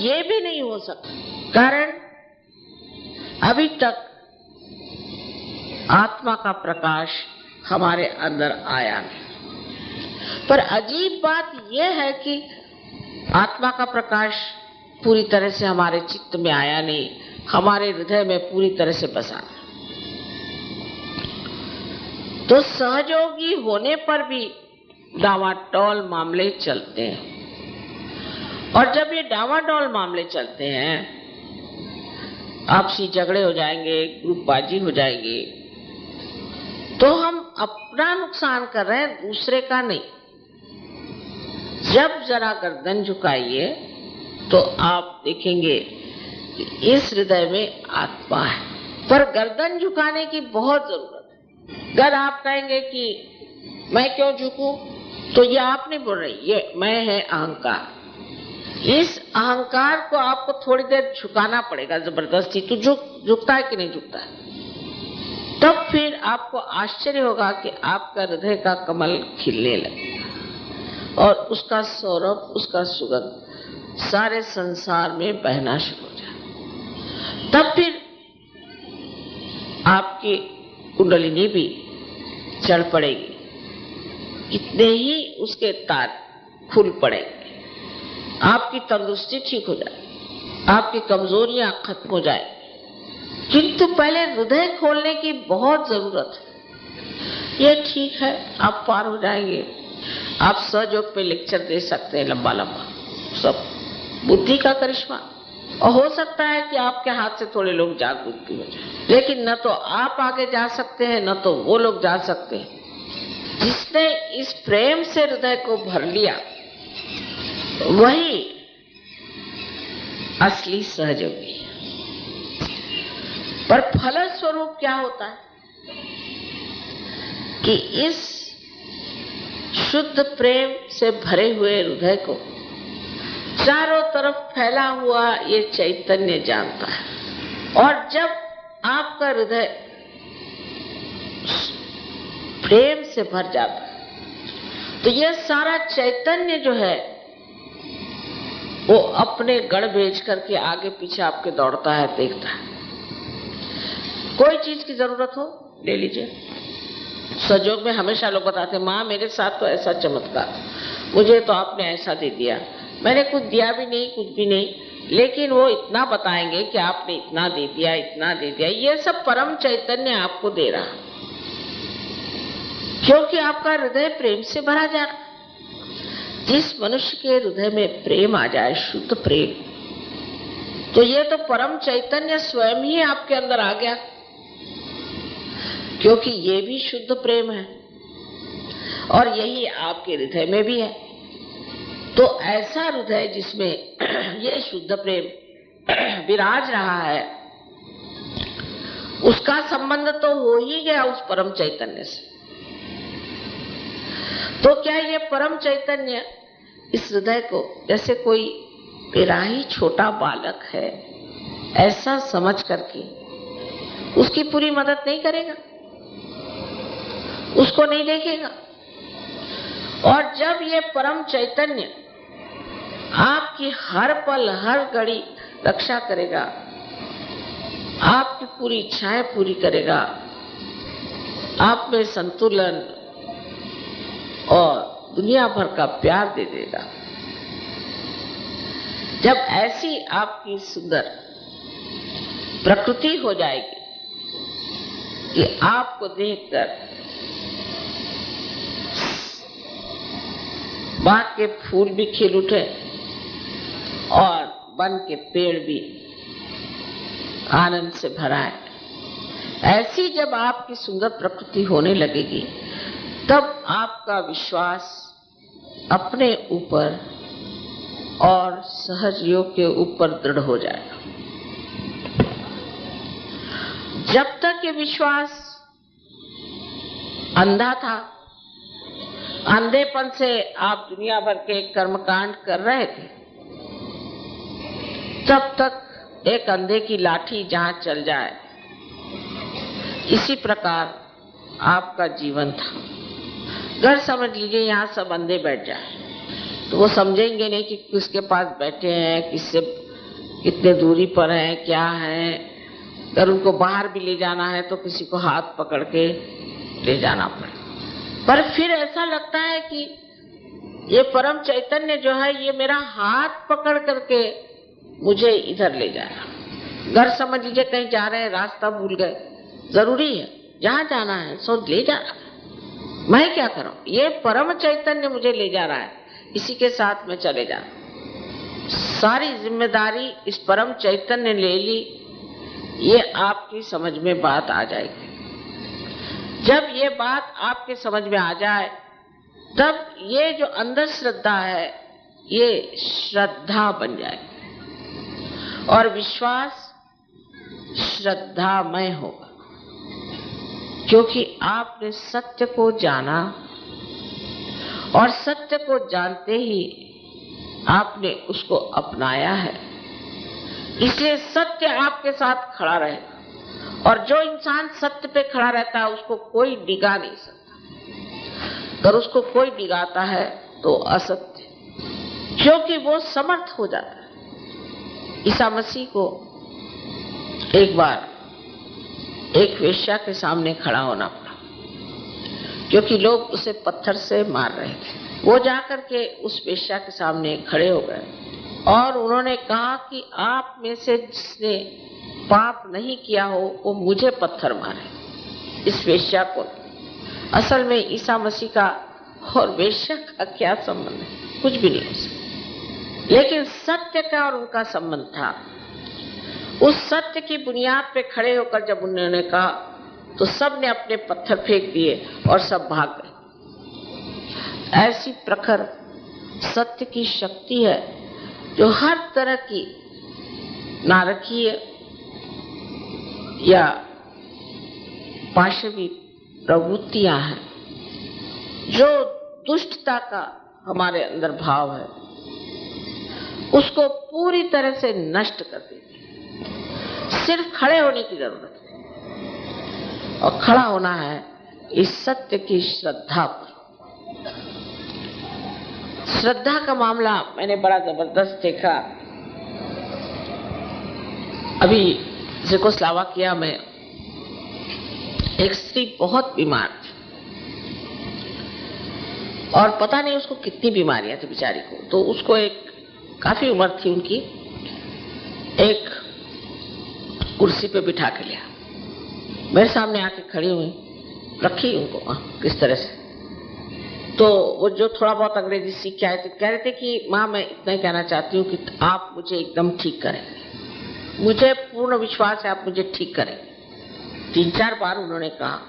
ये भी नहीं हो सकता, कारण अभी तक आत्मा का प्रकाश हमारे अंदर आया नहीं। पर अजीब बात यह है कि आत्मा का प्रकाश पूरी तरह से हमारे चित्त में आया नहीं, हमारे हृदय में पूरी तरह से बसा। तो सहयोगी होने पर भी डावाडोल मामले चलते हैं, और जब ये डावाडोल मामले चलते हैं, आपसी झगड़े हो जाएंगे, ग्रुपबाजी हो जाएगी, तो हम अपना नुकसान कर रहे हैं, दूसरे का नहीं। जब जरा गर्दन झुकाइए तो आप देखेंगे कि इस हृदय में आत्मा है, पर गर्दन झुकाने की बहुत जरूरत है। अगर आप कहेंगे कि मैं क्यों झुकूं, तो ये आप नहीं बोल रहे, ये मैं है अहंकार। इस अहंकार को आपको थोड़ी देर झुकाना पड़ेगा जबरदस्ती। तो झुकता है कि नहीं झुकता है? तब फिर आपको आश्चर्य होगा कि आपका हृदय का कमल खिलने लगेगा और उसका सौरभ, उसका सुगंध सारे संसार में बहना शुरू हो जाए। तब फिर आपकी कुंडलिनी भी चढ़ पड़ेगी, कितने ही उसके तार खुल पड़ेंगे, आपकी तंदुरुस्ती ठीक हो जाए, आपकी कमजोरियां खत्म हो जाए। किंतु पहले हृदय खोलने की बहुत जरूरत है। ये ठीक है, आप पार हो जाएंगे, आप सहयोग पे लेक्चर दे सकते हैं लंबा लंबा, सब बुद्धि का करिश्मा, और हो सकता है कि आपके हाथ से थोड़े लोग जागरूक भी हो जाए, लेकिन न तो आप आगे जा सकते हैं, न तो वो लोग जा सकते हैं। जिसने इस प्रेम से हृदय को भर लिया, वही असली सहयोगी है। पर फलस्वरूप क्या होता है कि इस शुद्ध प्रेम से भरे हुए हृदय को चारों तरफ फैला हुआ ये चैतन्य जानता है, और जब आपका हृदय प्रेम से भर जाता है, तो यह सारा चैतन्य जो है वो अपने गढ़ भेज करके आगे पीछे आपके दौड़ता है, देखता है। कोई चीज की जरूरत हो, ले लीजिए। सहयोग में हमेशा लोग बताते हैं, माँ मेरे साथ तो ऐसा चमत्कार, मुझे तो आपने ऐसा दे दिया, मैंने कुछ दिया भी नहीं, कुछ भी नहीं, लेकिन वो इतना बताएंगे कि आपने इतना दे दिया, इतना दे दिया। ये सब परम चैतन्य आपको दे रहा, क्योंकि आपका हृदय प्रेम से भरा जा रहा। जिस मनुष्य के हृदय में प्रेम आ जाए, शुद्ध प्रेम, तो ये तो परम चैतन्य स्वयं ही आपके अंदर आ गया, क्योंकि ये भी शुद्ध प्रेम है और यही आपके हृदय में भी है। तो ऐसा हृदय जिसमें ये शुद्ध प्रेम विराज रहा है, उसका संबंध तो हो ही गया उस परम चैतन्य से। तो क्या ये परम चैतन्य इस हृदय को, जैसे कोई मेरा ही छोटा बालक है ऐसा समझ करके उसकी पूरी मदद नहीं करेगा, उसको नहीं देखेगा? और जब ये परम चैतन्य आपकी हर पल हर घड़ी रक्षा करेगा, आपकी पूरी इच्छाएं पूरी करेगा, आप में संतुलन और दुनिया भर का प्यार दे देगा, जब ऐसी आपकी सुंदर प्रकृति हो जाएगी कि आपको देखकर बाग के फूल भी खिल उठे और वन के पेड़ भी आनंद से भराए, ऐसी जब आपकी सुंदर प्रकृति होने लगेगी, तब आपका विश्वास अपने ऊपर और सहयोग के ऊपर दृढ़ हो जाएगा। जब तक ये विश्वास अंधा था, अंधेपन से आप दुनिया भर के कर्मकांड कर रहे थे, तब तक एक अंधे की लाठी जहां चल जाए, इसी प्रकार आपका जीवन था। घर समझ लीजिए, यहाँ सब अंधे बैठ जाए तो वो समझेंगे नहीं कि किसके पास बैठे हैं, किससे कितने दूरी पर है, क्या है। अगर उनको बाहर भी ले जाना है तो किसी को हाथ पकड़ के ले जाना पड़े। पर फिर ऐसा लगता है कि ये परम चैतन्य जो है ये मेरा हाथ पकड़ करके मुझे इधर ले जा रहा। घर समझ लीजिए कहीं जा रहे हैं, रास्ता भूल गए, जरूरी है जहां जाना है सो ले जा रहा है, मैं क्या करूं, ये परम चैतन्य मुझे ले जा रहा है, इसी के साथ में चले जा रहा हूं। सारी जिम्मेदारी इस परम चैतन्य ले ली, ये आपकी समझ में बात आ जाएगी। जब ये बात आपके समझ में आ जाए तब ये जो अंदर श्रद्धा है ये श्रद्धा बन जाए और विश्वास श्रद्धामय होगा, क्योंकि आपने सत्य को जाना और सत्य को जानते ही आपने उसको अपनाया है। इसलिए सत्य आपके साथ खड़ा रहेगा और जो इंसान सत्य पे खड़ा रहता है उसको कोई डिगा नहीं सकता। अगर उसको कोई डिगाता है तो असत्य, क्योंकि वो समर्थ हो जाता है। ईसा मसीह को एक बार एक वेश्या के सामने खड़ा होना पड़ा, क्योंकि लोग उसे पत्थर से मार रहे थे। वो जाकर के उस वेश्या के सामने खड़े हो गए और उन्होंने कहा कि आप में से जिसने पाप नहीं किया हो वो मुझे पत्थर मारे, इस वेश्या को। असल में ईसा मसीह का और वेश्या का क्या संबंध है, कुछ भी नहीं हो सकता, लेकिन सत्य का और उनका संबंध था। उस सत्य की बुनियाद पे खड़े होकर जब उन्होंने कहा तो सब ने अपने पत्थर फेंक दिए और सब भाग गए। ऐसी प्रखर सत्य की शक्ति है जो हर तरह की नारकीय या पाशवी प्रवृत्तियां हैं, जो दुष्टता का हमारे अंदर भाव है, उसको पूरी तरह से नष्ट कर देती है। सिर्फ खड़े होने की जरूरत है और खड़ा होना है इस सत्य की श्रद्धा पर। श्रद्धा का मामला मैंने बड़ा जबरदस्त देखा। अभी चेकोस्लोवाकिया में एक स्त्री बहुत बीमार थी और पता नहीं उसको कितनी बीमारियां थी बेचारी को। तो उसको एक काफी उम्र थी उनकी, एक कुर्सी पे बिठा के लिया, मेरे सामने आके खड़ी हुई, रखी उनको किस तरह से। तो वो जो थोड़ा बहुत अंग्रेजी सीख के आए थे कह रहे थे कि माँ मैं इतना ही कहना चाहती हूँ कि आप मुझे एकदम ठीक करेंगे, मुझे पूर्ण विश्वास है आप मुझे ठीक करेंगे। 3-4 बार उन्होंने कहा।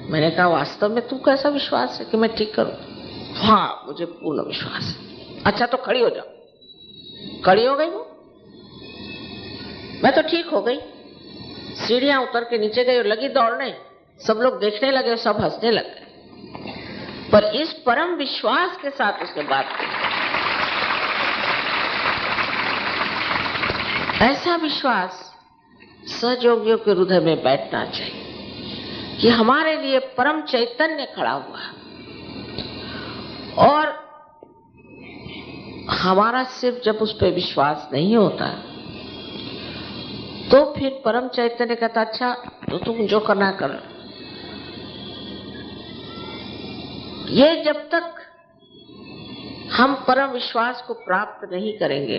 मैंने कहा वास्तव में तुम कैसा विश्वास है कि मैं ठीक करूं? हाँ मुझे पूर्ण विश्वास है। अच्छा तो खड़ी हो जाओ। खड़ी हो गई वो, मैं तो ठीक हो गई। सीढ़ियां उतर के नीचे गई और लगी दौड़ने, सब लोग देखने लगे, सब हंसने लगे। पर इस परम विश्वास के साथ उसने बात की। ऐसा विश्वास सहयोगियों के हृदय में बैठना चाहिए कि हमारे लिए परम चैतन्य खड़ा हुआ है और हमारा सिर्फ जब उस पर विश्वास नहीं होता तो फिर परम चैतन्य कहता अच्छा तो तुम जो करना कर। ये जब तक हम परम विश्वास को प्राप्त नहीं करेंगे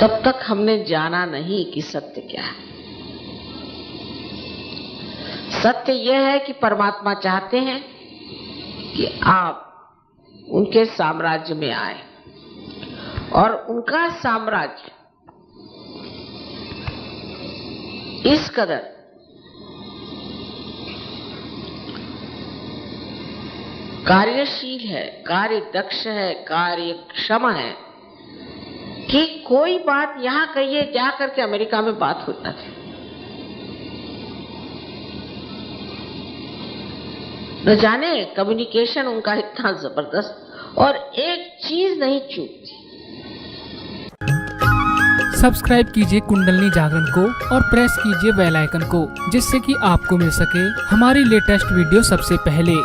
तब तक हमने जाना नहीं कि सत्य क्या है। सत्य यह है कि परमात्मा चाहते हैं कि आप उनके साम्राज्य में आए और उनका साम्राज्य इस कदर कार्यशील है, कार्य दक्ष है, कार्यक्षम है कि कोई बात यहां कहिए जा करके अमेरिका में बात होता थी। न जाने कम्युनिकेशन उनका इतना जबरदस्त और एक चीज नहीं चूकती। सब्सक्राइब कीजिए कुंडलनी जागरण को और प्रेस कीजिए बेल आइकन को, जिससे कि आपको मिल सके हमारी लेटेस्ट वीडियो सबसे पहले।